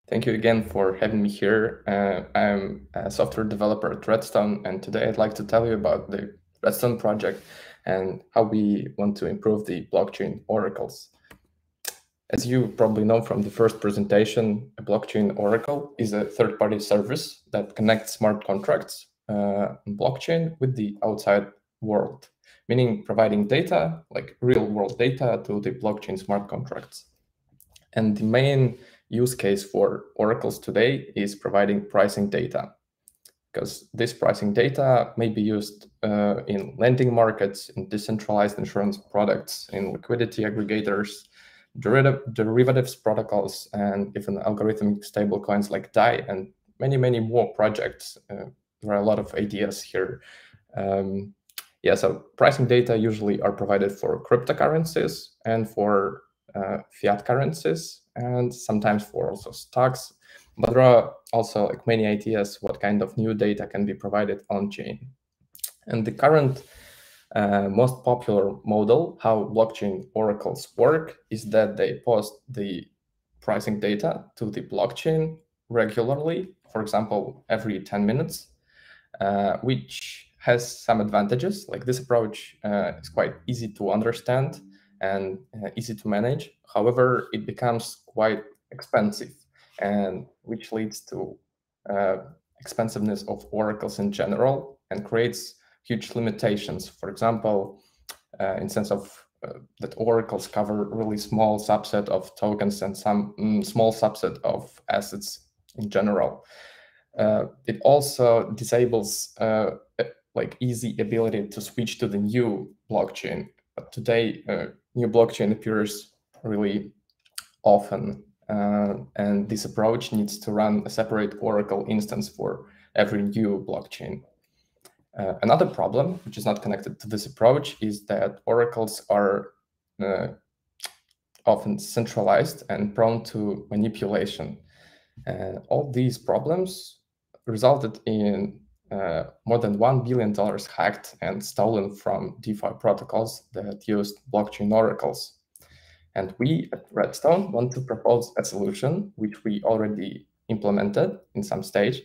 Thank you again for having me here. I'm a software developer at Redstone, and today I'd like to tell you about the Redstone project and how we want to improve the blockchain oracles. As you probably know from the first presentation, a blockchain oracle is a third-party service that connects smart contracts on blockchain with the outside world, meaning providing data, like real-world data, to the blockchain smart contracts. And the main use case for oracles today is providing pricing data, because this pricing data may be used in lending markets, in decentralized insurance products, in liquidity aggregators, derivatives protocols, and even algorithmic stablecoins like DAI, and many more projects. There are a lot of ideas here. So pricing data usually are provided for cryptocurrencies and for fiat currencies, and sometimes for also stocks. But there are also many ideas what kind of new data can be provided on chain. And the current most popular model, how blockchain oracles work, is that they post the pricing data to the blockchain regularly, for example, every 10 minutes, which has some advantages. Like this approach is quite easy to understand and easy to manage. However, it becomes quite expensive, and which leads to expensiveness of oracles in general and creates huge limitations. For example, in sense of that oracles cover really small subset of tokens and some small subset of assets in general. It also disables easy ability to switch to the new blockchain. But today, new blockchain appears really often, and this approach needs to run a separate Oracle instance for every new blockchain. Another problem, which is not connected to this approach, is that oracles are often centralized and prone to manipulation. All these problems resulted in more than $1 billion hacked and stolen from DeFi protocols that used blockchain oracles. And we at Redstone want to propose a solution which we already implemented in some stage.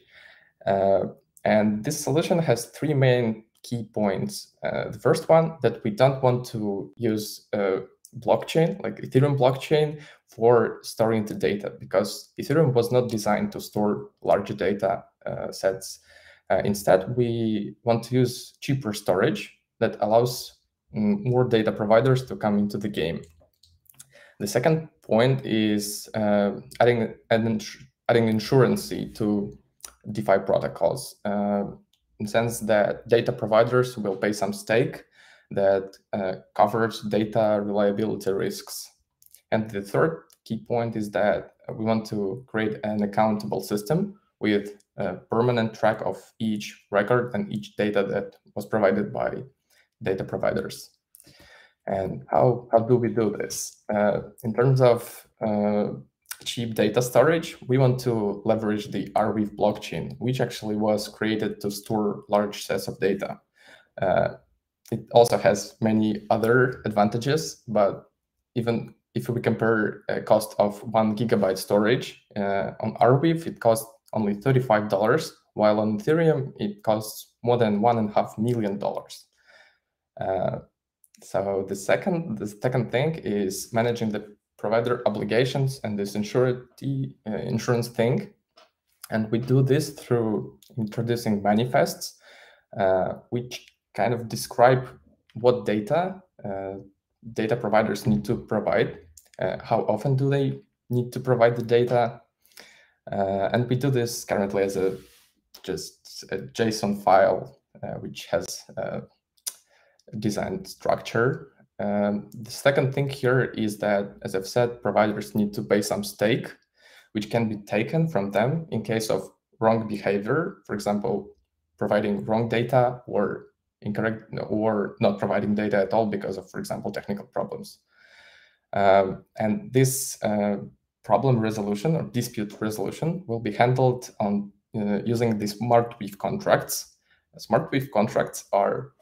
And this solution has three main key points. The first one, that we don't want to use blockchain, like Ethereum blockchain, for storing the data, because Ethereum was not designed to store large data sets. Instead, we want to use cheaper storage that allows more data providers to come into the game. The second point is adding insurancy to DeFi protocols, in the sense that data providers will pay some stake that covers data reliability risks. And the third key point is that we want to create an accountable system with a permanent track of each record and each data that was provided by data providers. And how do we do this? In terms of cheap data storage, we want to leverage the Arweave blockchain, which actually was created to store large sets of data. It also has many other advantages, but even if we compare a cost of 1 gigabyte storage on Arweave, it costs only $35, while on Ethereum, it costs more than $1.5 million. So the second thing is managing the provider obligations and this insurance thing. And we do this through introducing manifests, which kind of describe what data providers need to provide, how often do they need to provide the data. And we do this currently as just a JSON file, which has designed structure. The second thing here is that, as I've said, providers need to pay some stake, which can be taken from them in case of wrong behavior, for example, providing wrong data or incorrect or not providing data at all because of, for example, technical problems. And this problem resolution or dispute resolution will be handled on using the smart weave contracts. Smart weave contracts are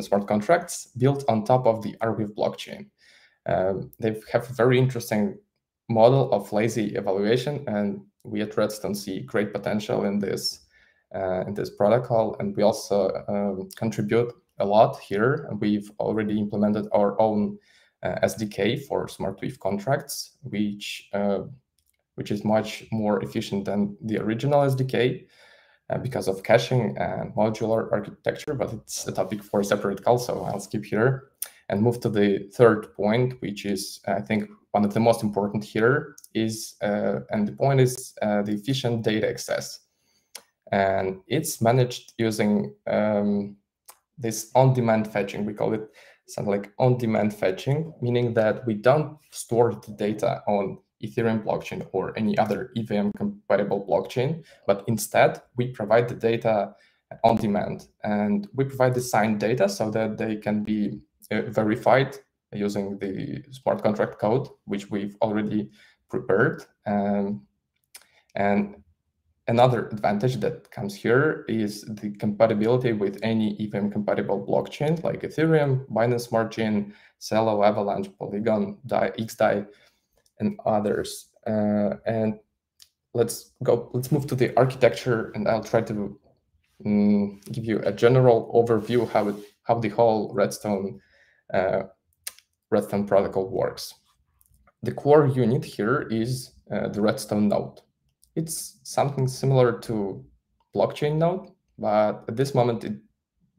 smart contracts built on top of the Arweave blockchain. They have very interesting model of lazy evaluation, and we at Redstone see great potential in this protocol, and we also contribute a lot here. We've already implemented our own SDK for smart Weave contracts, which is much more efficient than the original SDK because of caching and modular architecture, but it's a topic for a separate call, so I'll skip here and move to the third point, which is, I think, one of the most important here is, and the point is the efficient data access. And it's managed using this on-demand fetching. We call it something like on-demand fetching, meaning that we don't store the data on Ethereum blockchain or any other EVM-compatible blockchain, but instead we provide the data on demand. And we provide the signed data so that they can be verified using the smart contract code, which we've already prepared. And another advantage that comes here is the compatibility with any EVM-compatible blockchain like Ethereum, Binance Smart Chain, Celo, Avalanche, Polygon, XDAI, and others. And let's move to the architecture, and I'll try to give you a general overview how the whole Redstone protocol works. The core unit here is the Redstone node. It's something similar to blockchain node, but at this moment it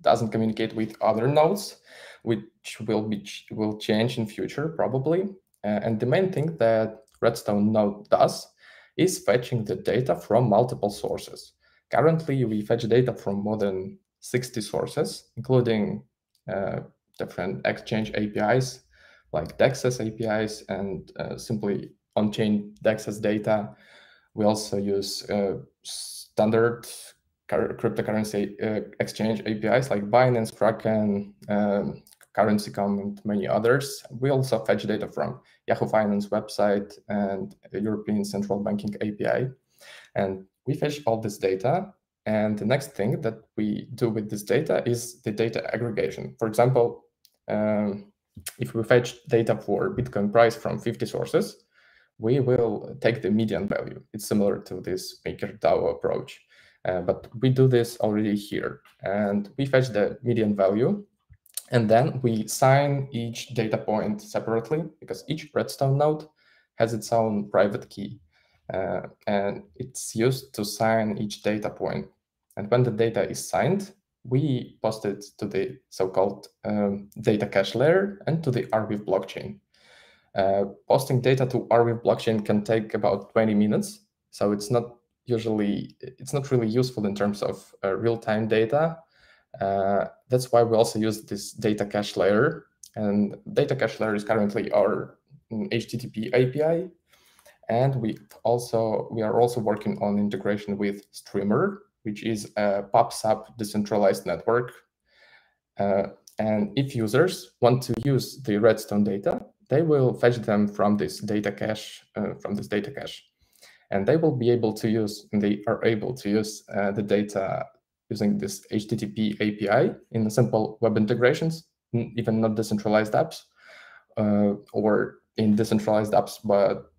doesn't communicate with other nodes, which will change in future probably. And the main thing that Redstone node does is fetching the data from multiple sources. Currently, we fetch data from more than 60 sources, including different exchange APIs like DEXs APIs and simply on-chain DEXs data. We also use standard cryptocurrency exchange APIs like Binance, Kraken, Currency.com, and many others. We also fetch data from Yahoo Finance website and European Central Banking API. And we fetch all this data. And the next thing that we do with this data is the data aggregation. For example, if we fetch data for Bitcoin price from 50 sources, we will take the median value. It's similar to this MakerDAO approach, but we do this already here. And we fetch the median value, and then we sign each data point separately because each Redstone node has its own private key. And it's used to sign each data point. And when the data is signed, we post it to the so-called data cache layer and to the Arweave blockchain. Posting data to Arweave blockchain can take about 20 minutes, so it's not really useful in terms of real-time data. That's why we also use this data cache layer, and data cache layer is currently our HTTP API, and we are also working on integration with Streamer, which is a PubSub decentralized network. And if users want to use the Redstone data, they will fetch them from this data cache, and they are able to use the data using this HTTP API in simple web integrations, even not decentralized apps, or in decentralized apps, but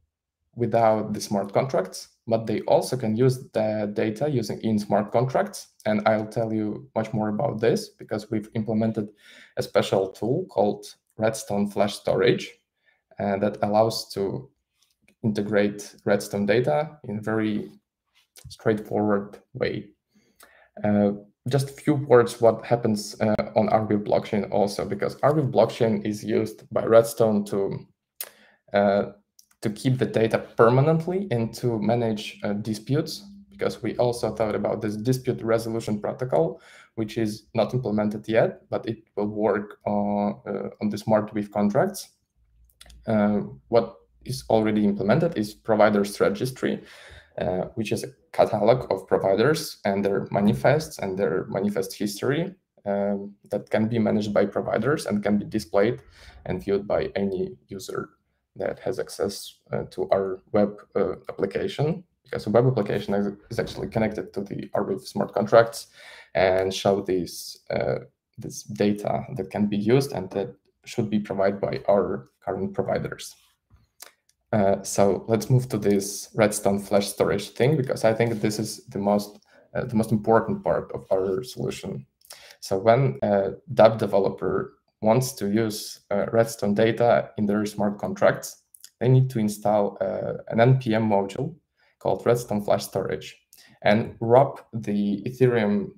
without the smart contracts. But they also can use the data using in smart contracts. And I'll tell you much more about this because we've implemented a special tool called Redstone Flash Storage that allows to integrate Redstone data in a very straightforward way. Just a few words what happens on Arweave blockchain also, because Arweave blockchain is used by Redstone to keep the data permanently and to manage disputes, because we also thought about this dispute resolution protocol, which is not implemented yet, but it will work on the smart Weave contracts. What is already implemented is providers registry, which is a catalog of providers and their manifests and their manifest history that can be managed by providers and can be displayed and viewed by any user that has access to our web application, because the web application is actually connected to the Arweave smart contracts and show this data that can be used and that should be provided by our current providers. So let's move to this Redstone flash storage thing, because I think this is the most important part of our solution. So when a dApp developer wants to use Redstone data in their smart contracts, they need to install an NPM module called Redstone Flash Storage and wrap the Ethereum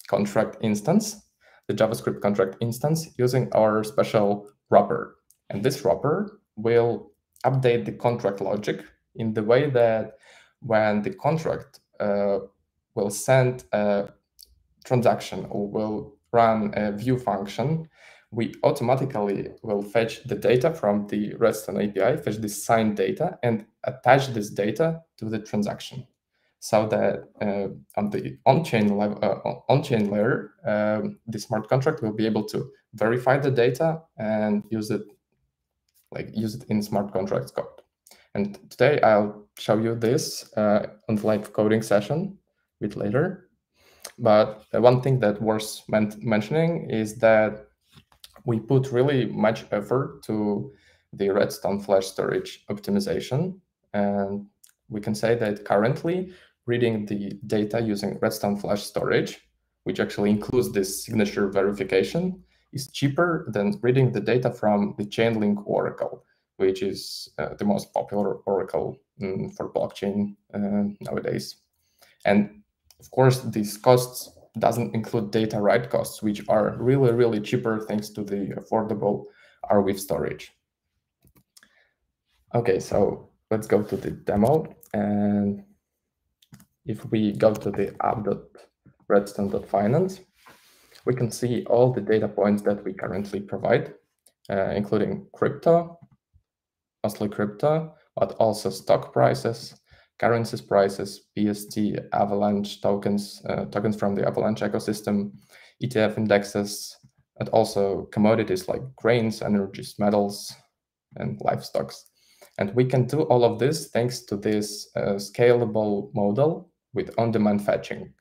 contract instance, the JavaScript contract instance, using our special wrapper. And this wrapper will update the contract logic in the way that when the contract will send a transaction or will run a view function, we automatically will fetch the data from the Redstone API, fetch this signed data, and attach this data to the transaction, so that on the on-chain layer, the smart contract will be able to verify the data and use it in smart contracts code. And today I'll show you this on the live coding session a bit later. But one thing that worth mentioning is that we put really much effort to the Redstone flash storage optimization. And we can say that currently reading the data using Redstone flash storage, which actually includes this signature verification, is cheaper than reading the data from the Chainlink Oracle, which is the most popular Oracle for blockchain nowadays. And of course, these costs doesn't include data write costs, which are really, really cheaper thanks to the affordable Arweave storage. Okay, so let's go to the demo. And if we go to the app.redstone.finance, we can see all the data points that we currently provide, including crypto, mostly crypto, but also stock prices, currencies prices, BST, Avalanche tokens, tokens from the Avalanche ecosystem, ETF indexes, and also commodities like grains, energies, metals, and livestock. And we can do all of this thanks to this scalable model with on-demand fetching.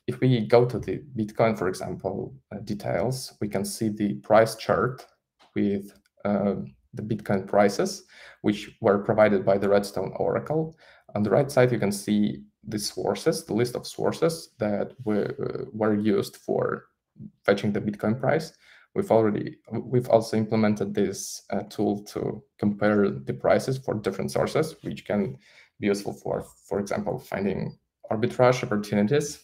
If we go to the Bitcoin, for example, details, we can see the price chart with the Bitcoin prices, which were provided by the Redstone Oracle. On the right side, you can see the sources, the list of sources that were used for fetching the Bitcoin price. We've also implemented this tool to compare the prices for different sources, which can be useful for example, finding arbitrage opportunities.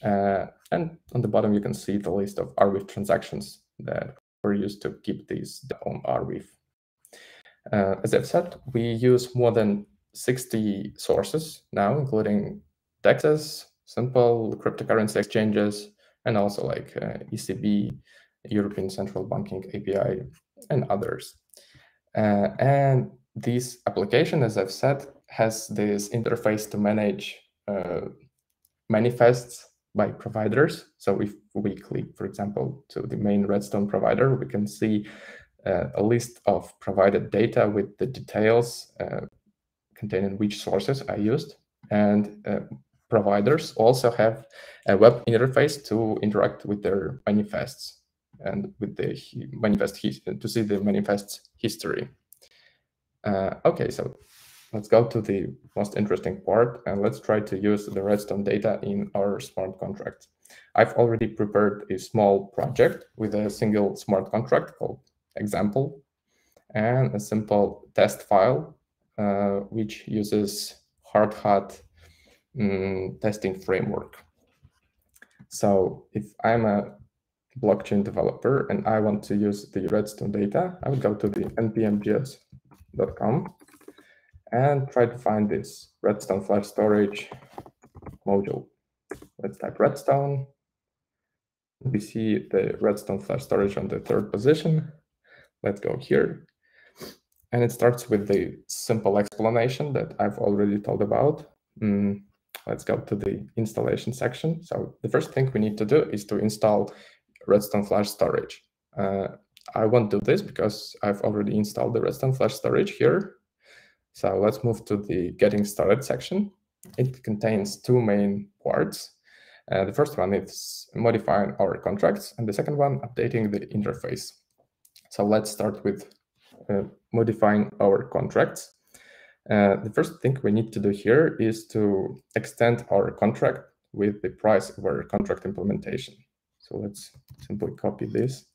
And on the bottom, you can see the list of Arweave transactions that were used to keep these on Arweave. As I've said, we use more than 60 sources now, including DEXs, simple cryptocurrency exchanges, and also like ECB, European Central Banking API, and others. And this application, as I've said, has this interface to manage manifests by providers. So if we click, for example, to the main Redstone provider, we can see a list of provided data with the details containing which sources I used. And providers also have a web interface to interact with their manifests and with the manifest to see the manifest's history. Okay, so let's go to the most interesting part, and let's try to use the Redstone data in our smart contract. I've already prepared a small project with a single smart contract called example and a simple test file, which uses hard hat testing framework. So if I'm a blockchain developer and I want to use the Redstone data, I would go to the npmjs.com and try to find this Redstone flash storage module. Let's type Redstone. We see the Redstone flash storage on the 3rd position. Let's go here. And it starts with the simple explanation that I've already told about. Let's go to the installation section. So the first thing we need to do is to install Redstone flash storage. I won't do this because I've already installed the Redstone flash storage here. So let's move to the getting started section. It contains 2 main parts. The first one is modifying our contracts, and the second one, updating the interface. So let's start with modifying our contracts. The first thing we need to do here is to extend our contract with the price of our contract implementation. So let's simply copy this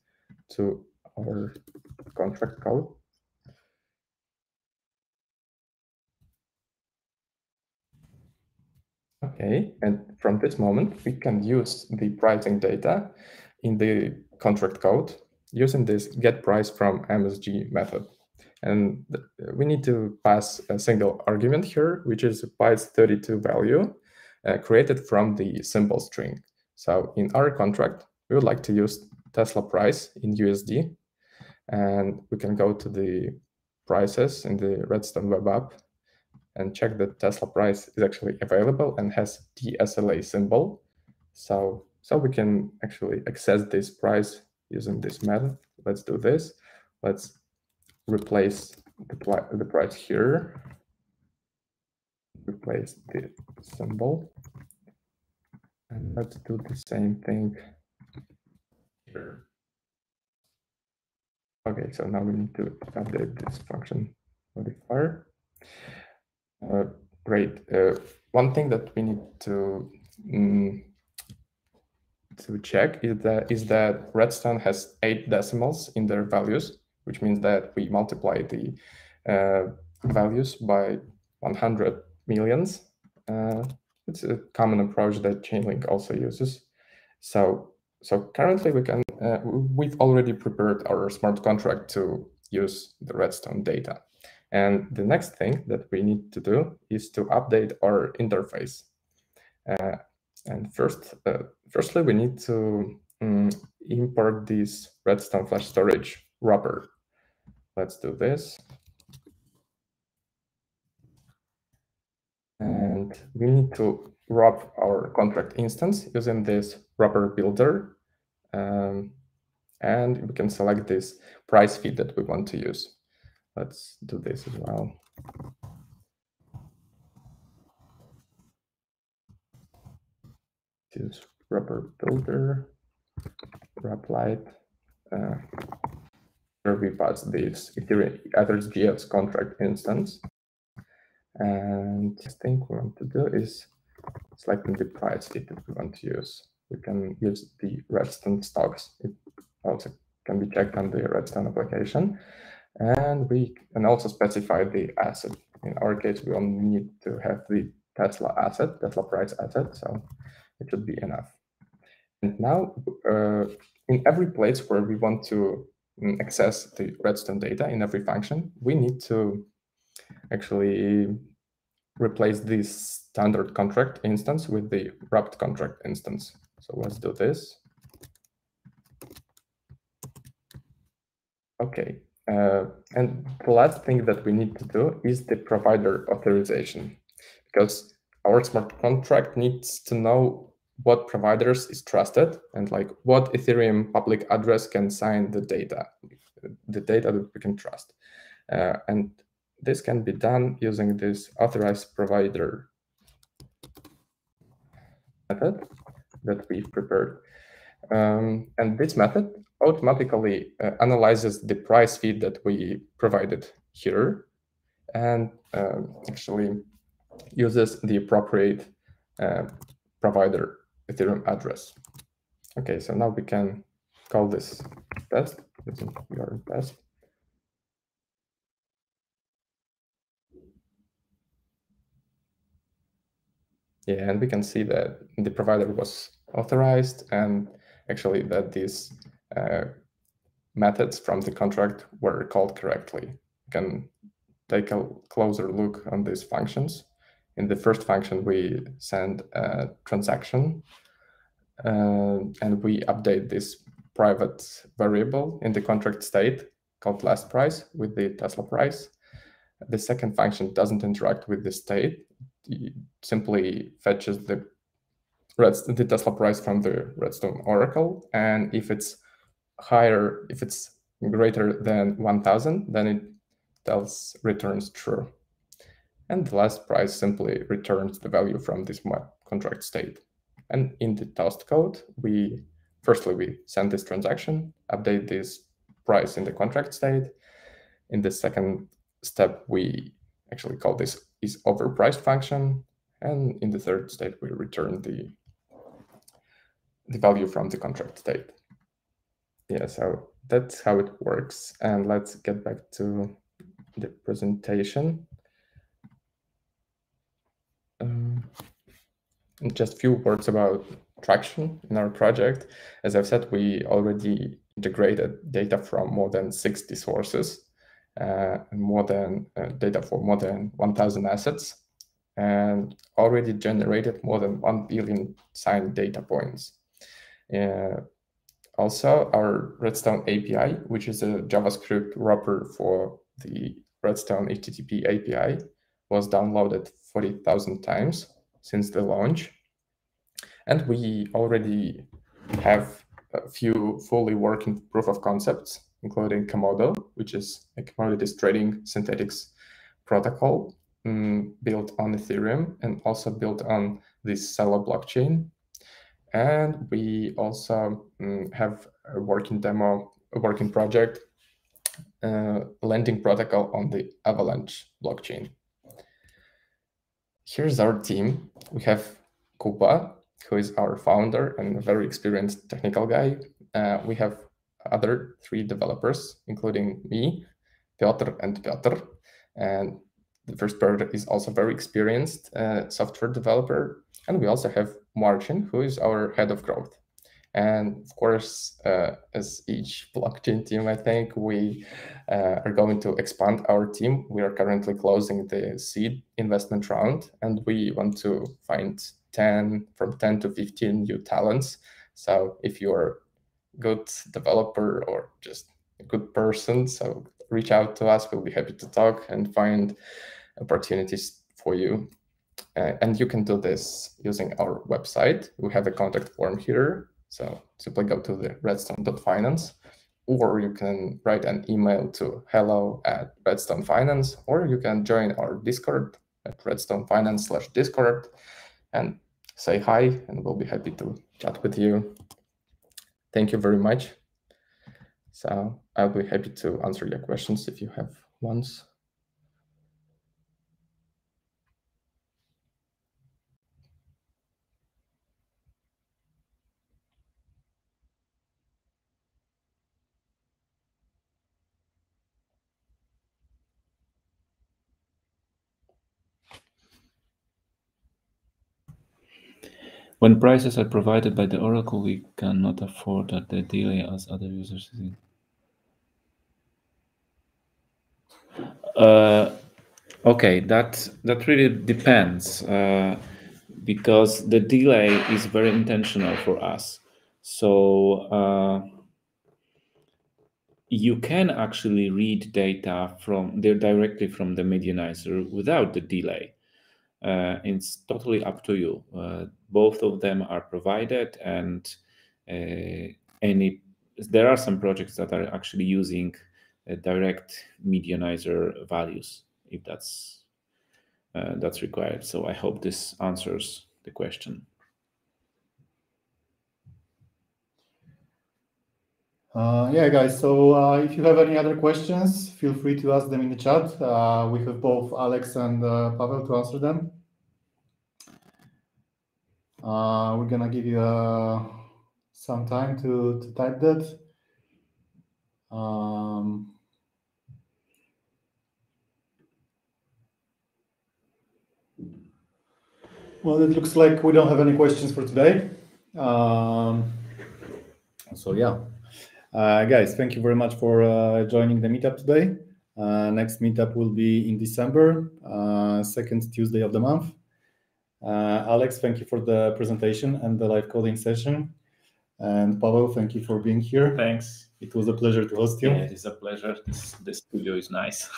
to our contract code. Okay, and from this moment, we can use the pricing data in the contract code using this get price from MSG method. And we need to pass a single argument here, which is a bytes32 value created from the symbol string. So in our contract, we would like to use Tesla price in USD, and we can go to the prices in the Redstone web app and check that Tesla price is actually available and has the SLA symbol. So we can actually access this price using this method. Let's do this. Let's replace the price here, replace the symbol, and let's do the same thing here. Okay, so now we need to update this function modifier. Great. One thing that we need to check is that Redstone has 8 decimals in their values, which means that we multiply the values by 100 millions. It's a common approach that Chainlink also uses. So currently we can we've already prepared our smart contract to use the Redstone data. And the next thing that we need to do is to update our interface. And firstly, we need to import this Redstone flash storage wrapper. Let's do this. And we need to wrap our contract instance using this wrapper builder. And we can select this price feed that we want to use. Let's do this as well. Use wrapper builder, wrap light. Where we pass this Ethereum EthersGS contract instance. And the thing we want to do is selecting the price feed that we want to use. We can use the Redstone stocks. It also can be checked on the Redstone application. And we can also specify the asset. In our case, we only need to have the Tesla asset, Tesla price asset, so it should be enough. And now, in every place where we want to access the Redstone data in every function, we need to actually replace this standard contract instance with the wrapped contract instance. So let's do this. Okay. And the last thing that we need to do is the provider authorization, because our smart contract needs to know what providers is trusted and like what Ethereum public address can sign the data that we can trust. And this can be done using this authorized provider method that we've prepared. And this method automatically analyzes the price feed that we provided here and actually uses the appropriate provider Ethereum address. Okay, so now we can call this test using your test. Yeah, and we can see that the provider was authorized and actually that these methods from the contract were called correctly. We can take a closer look on these functions. In the first function, we send a transaction and we update this private variable in the contract state called last price with the Tesla price. The second function doesn't interact with the state. It simply fetches the Tesla price from the Redstone Oracle. And if it's higher, if it's greater than 1000, then it returns true. And the last price simply returns the value from this contract state. And in the toast code, firstly we send this transaction, update this price in the contract state. In the second step, we actually call this is overpriced function. And in the third state, we return the value from the contract state. Yeah, so that's how it works. And let's get back to the presentation. Just a few words about traction in our project. As I've said, we already integrated data from more than 60 sources and more than data for more than 1,000 assets, and already generated more than 1 billion signed data points. Also, our Redstone API, which is a JavaScript wrapper for the Redstone HTTP API, was downloaded 40,000 times since the launch. And we already have a few fully working proof of concepts, including Komodo, which is a commodities trading synthetics protocol built on Ethereum and also built on this Celo blockchain. And we also have a working demo, a working project, lending protocol on the Avalanche blockchain. Here's our team. We have Kuba, who is our founder and a very experienced technical guy. We have other 3 developers, including me, Piotr, and Piotr. And the first person is also very experienced software developer. And we also have Marcin, who is our head of growth. And of course, as each blockchain team, I think we are going to expand our team. We are currently closing the seed investment round, and we want to find 10 to 15 new talents. So if you're a good developer or just a good person, so reach out to us. We'll be happy to talk and find opportunities for you. And you can do this using our website. We have a contact form here. So simply go to the redstone.finance, or you can write an email to hello@redstone.finance, or you can join our Discord at redstone.finance/discord and say hi, and we'll be happy to chat with you. Thank you very much. So I'll be happy to answer your questions if you have ones. When prices are provided by the Oracle, we cannot afford that the delay as other users. Okay, that really depends because the delay is very intentional for us. So you can actually read data directly from the medianizer without the delay. It's totally up to you. Both of them are provided, and there are some projects that are actually using direct medianizer values if that's required. So I hope this answers the question. Yeah, guys, so if you have any other questions, feel free to ask them in the chat. We have both Alex and Pavel to answer them. We're gonna give you some time to type that. Well, it looks like we don't have any questions for today. So yeah, guys, thank you very much for joining the meetup today. Next meetup will be in December, second Tuesday of the month. Alex, thank you for the presentation and the live coding session. And Pavel, thank you for being here. Thanks. It was a pleasure to host you. Yeah, it is a pleasure. This studio is nice.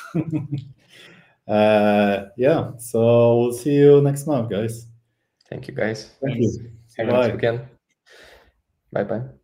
Yeah, so we'll see you next month, guys. Thank you, guys. Thank you. See you next weekend. Bye-bye.